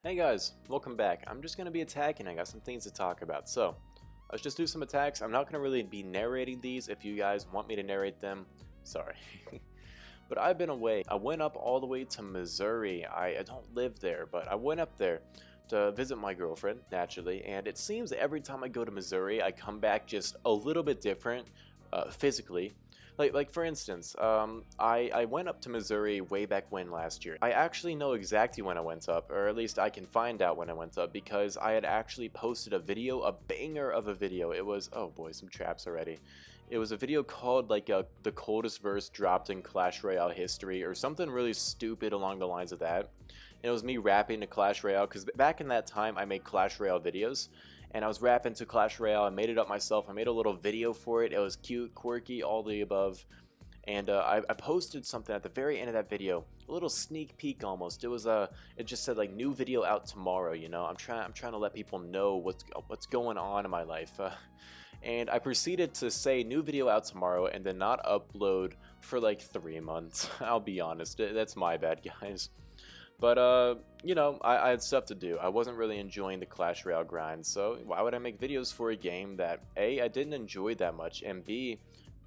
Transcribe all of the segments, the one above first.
Hey guys, welcome back. I'm just going to be attacking. I got some things to talk about. So, let's just do some attacks. I'm not going to really be narrating these. If you guys want me to narrate them, sorry. But I've been away. I went up all the way to Missouri. I don't live there, but I went up there to visit my girlfriend, naturally. And it seems that every time I go to Missouri, I come back just a little bit different physically. Like for instance, I went up to Missouri way back when last year. I actually know exactly when I went up, or at least I can find out when I went up, because I had actually posted a video, a banger of a video. It was, oh boy, some traps already. It was a video called the coldest verse dropped in Clash Royale history, or something really stupid along the lines of that. And it was me rapping to Clash Royale, because back in that time I made Clash Royale videos. And I was rapping to Clash Royale. I made it up myself. I made a little video for it. It was cute, quirky, all the above. And I posted something at the very end of that video, a little sneak peek almost. It just said like new video out tomorrow. You know, I'm trying to let people know what's going on in my life. And I proceeded to say new video out tomorrow, and then not upload for like 3 months. I'll be honest, that's my bad, guys. But, you know, I had stuff to do. I wasn't really enjoying the Clash Royale grind, so why would I make videos for a game that, A, I didn't enjoy that much, and B,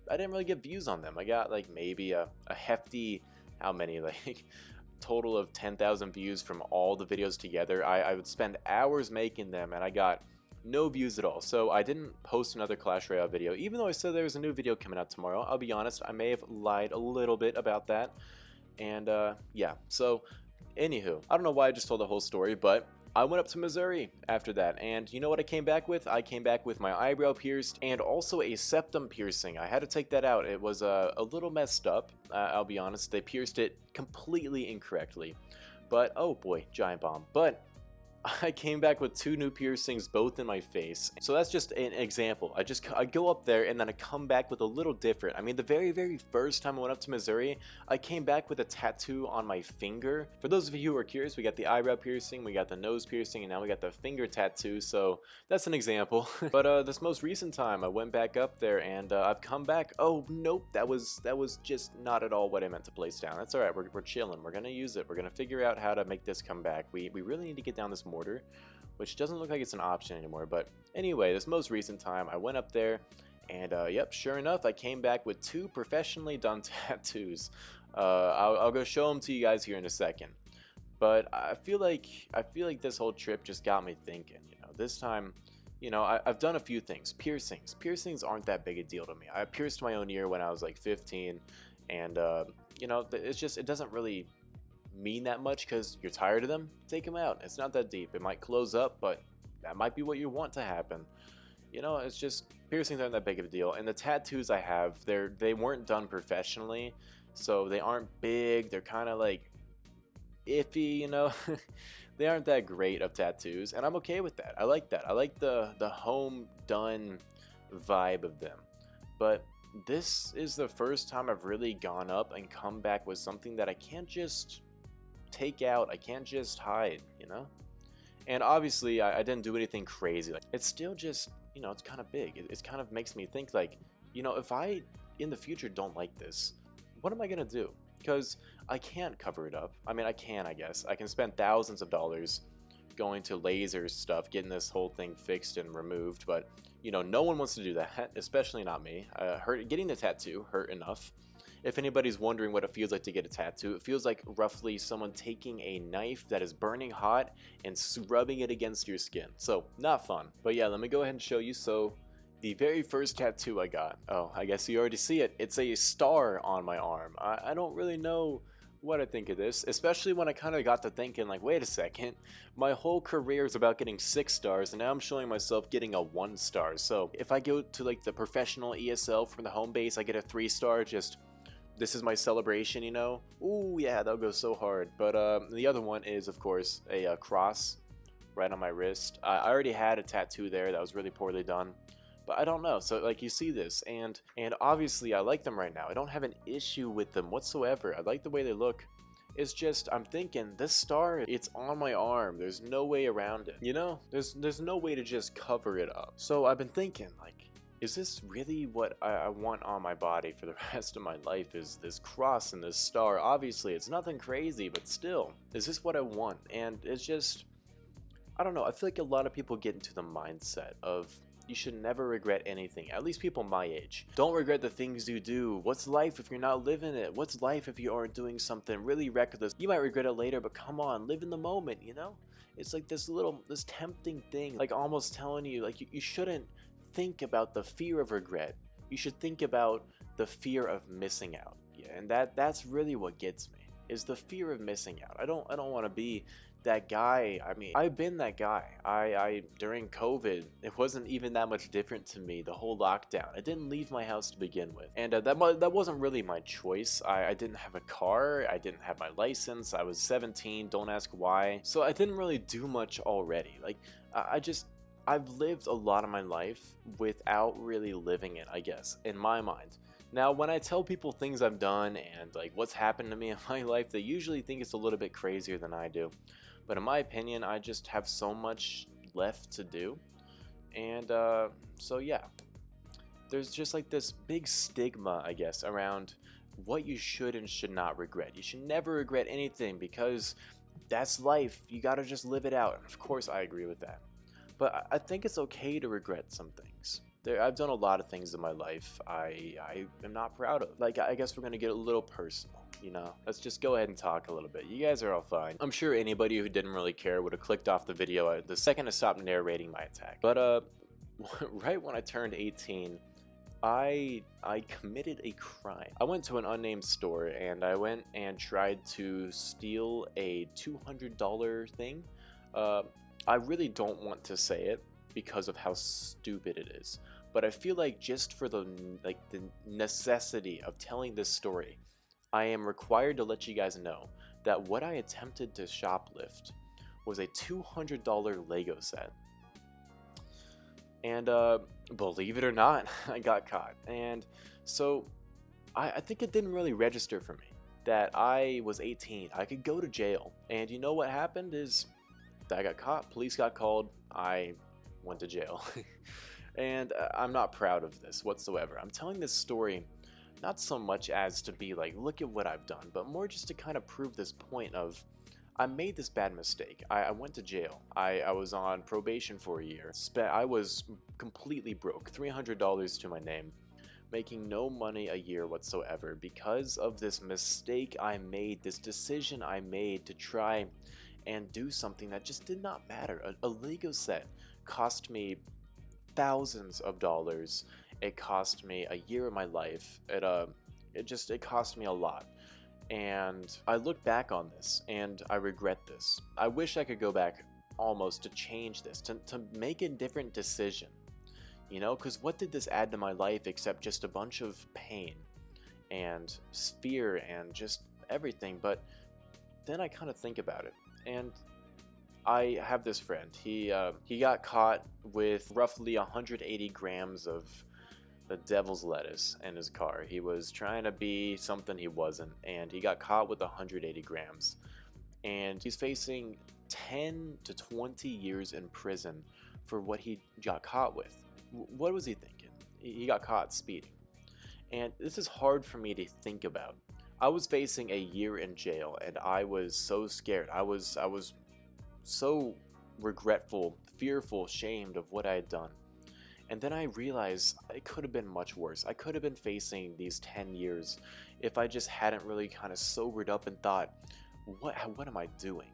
I didn't really get views on them. I got, like, maybe a hefty, how many, like, total of 10,000 views from all the videos together. I would spend hours making them, and I got no views at all. So I didn't post another Clash Royale video, even though I said there was a new video coming out tomorrow. I'll be honest, I may have lied a little bit about that. And, yeah, so anywho, I don't know why I just told the whole story, but I went up to Missouri after that, and you know what I came back with? I came back with my eyebrow pierced and also a septum piercing. I had to take that out. It was a little messed up, I'll be honest. They pierced it completely incorrectly. But, oh boy, giant bomb. But I came back with 2 new piercings, both in my face. So that's just an example. I go up there and then I come back with a little different. I mean, the very first time I went up to Missouri, I came back with a tattoo on my finger. For those of you who are curious, we got the eyebrow piercing, we got the nose piercing, and now we got the finger tattoo. So that's an example. But this most recent time, I went back up there and I've come back. Oh nope, that was just not at all what I meant to place down. That's all right. We're chilling. We're gonna use it. We're gonna figure out how to make this come back. We really need to get down this mortar, which doesn't look like it's an option anymore. But anyway, this most recent time I went up there and yep, sure enough, I came back with 2 professionally done tattoos. I'll go show them to you guys here in a second. But I feel like this whole trip just got me thinking, you know, this time, you know, I've done a few things. Piercings aren't that big a deal to me. I pierced my own ear when I was like 15, and you know, it doesn't really mean that much because you're tired of them. Take them out. It's not that deep. It might close up, but that might be what you want to happen. You know, it's just piercings aren't that big of a deal. And the tattoos I have, they weren't done professionally, so they aren't big. They're kind of like iffy, you know. They aren't that great of tattoos, and I'm okay with that. I like that. I like the home done vibe of them. But this is the first time I've really gone up and come back with something that I can't just take out. I can't just hide, you know. And obviously I didn't do anything crazy. Like, it's still just, you know, it's kind of big. It's kind of makes me think like, you know, if I in the future don't like this, what am I gonna do? Because I can't cover it up. I mean, I can, I guess. I can spend thousands of dollars going to laser stuff, getting this whole thing fixed and removed, but you know, no one wants to do that, especially not me. Getting the tattoo hurt enough. If anybody's wondering what it feels like to get a tattoo, it feels like roughly someone taking a knife that is burning hot and rubbing it against your skin. So, not fun. But yeah, let me go ahead and show you. So, the very first tattoo I got, oh, I guess you already see it. It's a star on my arm. I don't really know what I think of this, especially when I kind of got to thinking like, wait a second, my whole career is about getting 6 stars, and now I'm showing myself getting a 1 star. So if I go to like the professional ESL from the home base, I get a 3 star, just this is my celebration, you know. Ooh yeah, that'll go so hard. But the other one is of course a cross right on my wrist. I already had a tattoo there that was really poorly done, but I don't know. So like, you see this, and obviously I like them right now. I don't have an issue with them whatsoever. I like the way they look. It's just, I'm thinking, this star, it's on my arm. There's no way around it. You know, there's no way to just cover it up. So I've been thinking, like, is this really what I want on my body for the rest of my life? Is this cross and this star? Obviously, it's nothing crazy, but still, is this what I want? And it's just, I don't know, I feel like a lot of people get into the mindset of you should never regret anything, at least people my age. Don't regret the things you do. What's life if you're not living it? What's life if you aren't doing something really reckless? You might regret it later, but come on, live in the moment, you know? It's like this tempting thing, like almost telling you, like you shouldn't think about the fear of regret. You should think about the fear of missing out. Yeah, and that's really what gets me, is the fear of missing out. I don't want to be that guy. I mean, I've been that guy. I during COVID, it wasn't even that much different to me, the whole lockdown. I didn't leave my house to begin with, and that wasn't really my choice. I didn't have a car, I didn't have my license, I was 17, don't ask why, so I didn't really do much already. Like, I just, I've lived a lot of my life without really living it, I guess, in my mind. Now, when I tell people things I've done and like what's happened to me in my life, they usually think it's a little bit crazier than I do. But in my opinion, I just have so much left to do. And so yeah, there's just like this big stigma, I guess, around what you should and should not regret. You should never regret anything because that's life. You gotta just live it out. And of course, I agree with that. But I think it's okay to regret some things. I've done a lot of things in my life I am not proud of. Like, I guess we're gonna get a little personal, you know? Let's just go ahead and talk a little bit. You guys are all fine. I'm sure anybody who didn't really care would have clicked off the video the second I stopped narrating my attack. But right when I turned 18, I committed a crime. I went to an unnamed store and I went and tried to steal a $200 thing. I really don't want to say it because of how stupid it is, but I feel like just for the necessity of telling this story, I am required to let you guys know that what I attempted to shoplift was a $200 Lego set. And believe it or not, I got caught. And so I think it didn't really register for me that I was 18. I could go to jail. And you know what happened is that I got caught, police got called, I went to jail. And I'm not proud of this whatsoever. I'm telling this story not so much as to be like, look at what I've done, but more just to kind of prove this point of, I made this bad mistake. I went to jail. I was on probation for a year. I was completely broke, $300 to my name, making no money a year whatsoever because of this mistake I made, this decision I made to try and do something that just did not matter. A Lego set cost me thousands of dollars. It cost me a year of my life. It cost me a lot. And I look back on this and I regret this. I wish I could go back almost to change this, to make a different decision, you know, because what did this add to my life except just a bunch of pain and fear and just everything. But then I kind of think about it, and I have this friend. He got caught with roughly 180 grams of the devil's lettuce in his car. He was trying to be something he wasn't, and he got caught with 180 grams. And he's facing 10 to 20 years in prison for what he got caught with. What was he thinking? He got caught speeding. And this is hard for me to think about. I was facing a year in jail, and I was so scared. I was so regretful, fearful, ashamed of what I had done. And then I realized it could have been much worse. I could have been facing these 10 years if I just hadn't really kind of sobered up and thought, what am I doing?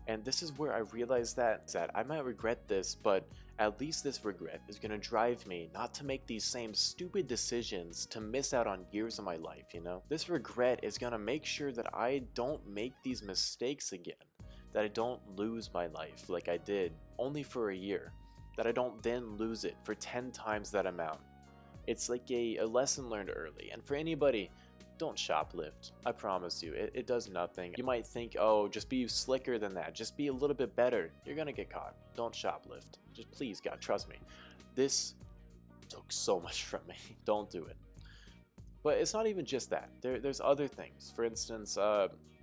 And this is where I realized that I might regret this, but at least this regret is going to drive me not to make these same stupid decisions to miss out on years of my life, you know? This regret is going to make sure that I don't make these mistakes again, that I don't lose my life like I did only for a year, that I don't then lose it for 10 times that amount. It's like a lesson learned early. And for anybody, don't shoplift. I promise you, it does nothing. You might think, oh, just be slicker than that. Just be a little bit better. You're gonna get caught. Don't shoplift. Just please, God, trust me. This took so much from me. Don't do it. But it's not even just that. There's other things. For instance,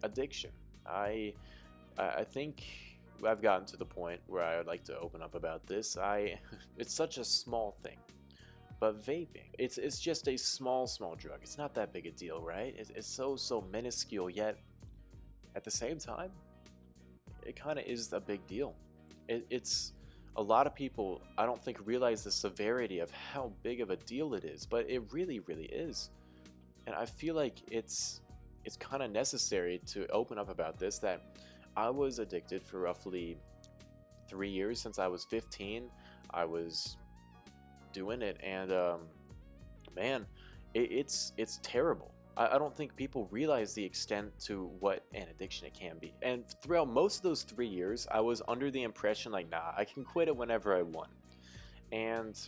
addiction. I think I've gotten to the point where I would like to open up about this. It's such a small thing, but vaping, it's just a small drug. It's not that big a deal, right? It's so minuscule, yet at the same time, it kind of is a big deal. It's a lot of people, I don't think, realize the severity of how big of a deal it is, but it really, really is. And I feel like it's kind of necessary to open up about this, that I was addicted for roughly 3 years. Since I was 15, I was doing it, and man, it's terrible. I don't think people realize the extent to what an addiction it can be. And throughout most of those 3 years, I was under the impression like, nah, I can quit it whenever I want. And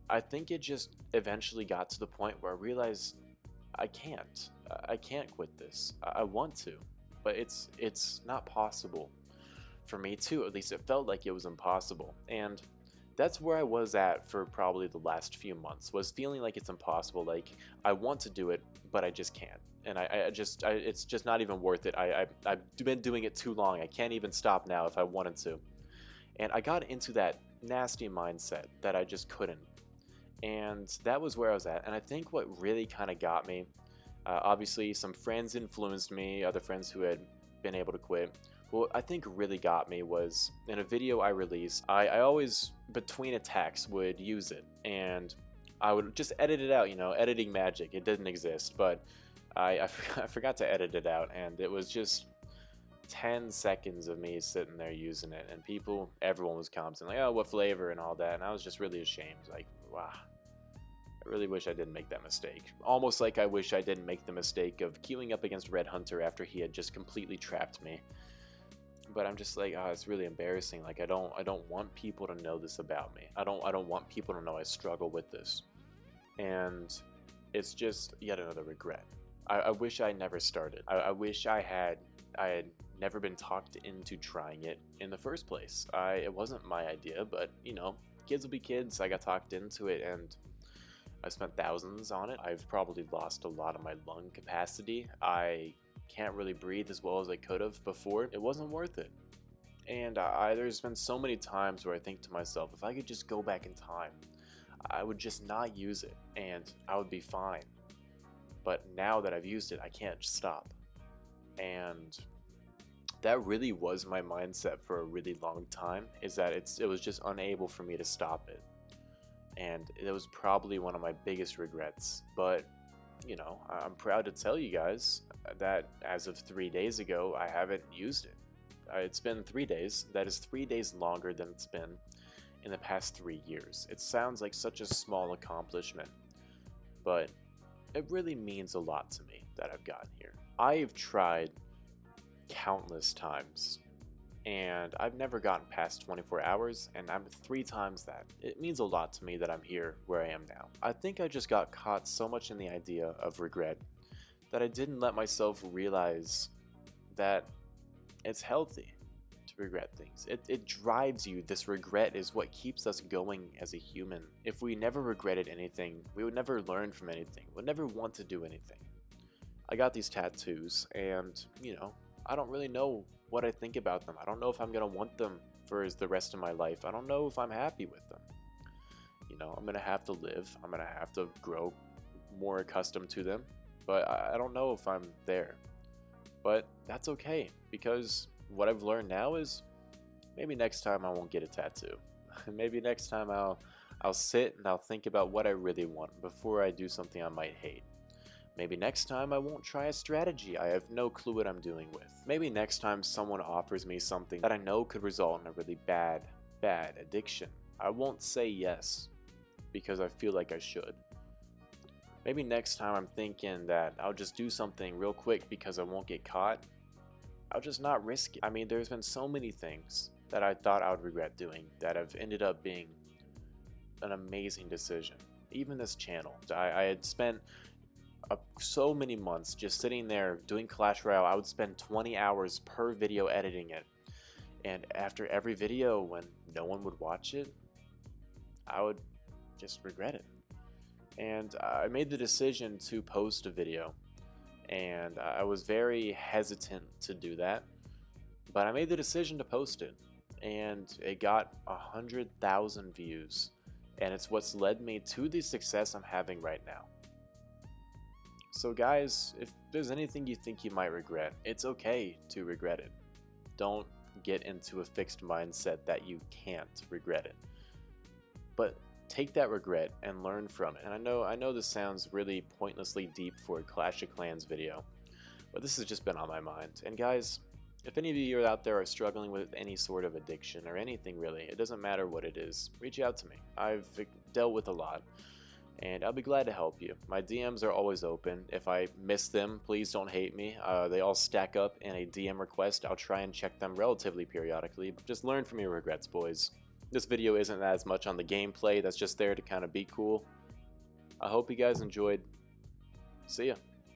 I think it just eventually got to the point where I realized I can't. I can't quit this. I want to, but it's not possible for me too. At least it felt like it was impossible. And that's where I was at for probably the last few months, was feeling like it's impossible. Like, I want to do it, but I just can't. And it's just not even worth it. I've been doing it too long. I can't even stop now if I wanted to. And I got into that nasty mindset that I just couldn't. And that was where I was at. And I think what really kind of got me, obviously some friends influenced me, other friends who had been able to quit. What I think really got me was in a video I released, I always, between attacks, would use it. And I would just edit it out, editing magic. It didn't exist, but I forgot to edit it out. And it was just 10 seconds of me sitting there using it. And everyone was commenting like, oh, what flavor and all that. And I was just really ashamed. Like, wow. I really wish I didn't make that mistake. Almost like I wish I didn't make the mistake of queuing up against Red Hunter after he had just completely trapped me. But I'm just like, oh, it's really embarrassing. Like, I don't want people to know this about me. I don't want people to know I struggle with this. And it's just yet another regret. I wish I never started. I wish I had never been talked into trying it in the first place. It wasn't my idea, but kids will be kids. I got talked into it, and I spent thousands on it. I've probably lost a lot of my lung capacity. I can't really breathe as well as I could have before. It wasn't worth it. And there's been so many times where I think to myself, if I could just go back in time, I would just not use it and I would be fine. But now that I've used it, I can't stop. And that really was my mindset for a really long time, is that it was just unable for me to stop it. And it was probably one of my biggest regrets. But I'm proud to tell you guys that as of 3 days ago, I haven't used it. It's been 3 days. That is 3 days longer than it's been in the past 3 years. It sounds like such a small accomplishment, but it really means a lot to me that I've gotten here. I've tried countless times, and I've never gotten past 24 hours, and I'm 3 times that. It means a lot to me that I'm here where I am now. I think I just got caught so much in the idea of regret that I didn't let myself realize that it's healthy to regret things. It drives you. This regret is what keeps us going as a human. If we never regretted anything, we would never learn from anything. We'd never want to do anything. I got these tattoos, and I don't really know what I think about them. I don't know if I'm gonna want them for the rest of my life. I don't know if I'm happy with them. I'm gonna have to live. I'm gonna have to grow more accustomed to them, but I don't know if I'm there. But that's okay, because what I've learned now is maybe next time I won't get a tattoo. Maybe next time I'll sit and I'll think about what I really want before I do something I might hate. Maybe next time I won't try a strategy I have no clue what I'm doing with. Maybe next time someone offers me something that I know could result in a really bad addiction, I won't say yes because I feel like I should. Maybe next time I'm thinking that I'll just do something real quick because I won't get caught, I'll just not risk it. I mean, there's been so many things that I thought I would regret doing that have ended up being an amazing decision. Even this channel. I had spent so many months just sitting there doing Clash Royale. I would spend 20 hours per video editing it. And after every video, when no one would watch it, I would just regret it. And I made the decision to post a video, and I was very hesitant to do that, but I made the decision to post it, and it got 100,000 views, and it's what's led me to the success I'm having right now. So guys, if there's anything you think you might regret, it's okay to regret it. Don't get into a fixed mindset that you can't regret it. But take that regret and learn from it. And I know this sounds really pointlessly deep for a Clash of Clans video, but this has just been on my mind. And guys, if any of you out there are struggling with any sort of addiction or anything really, it doesn't matter what it is, reach out to me. I've dealt with a lot, and I'll be glad to help you. My DMs are always open. If I miss them, please don't hate me. They all stack up in a DM request. I'll try and check them relatively periodically, but just learn from your regrets, boys. This video isn't as much on the gameplay, that's just there to kind of be cool. I hope you guys enjoyed. See ya.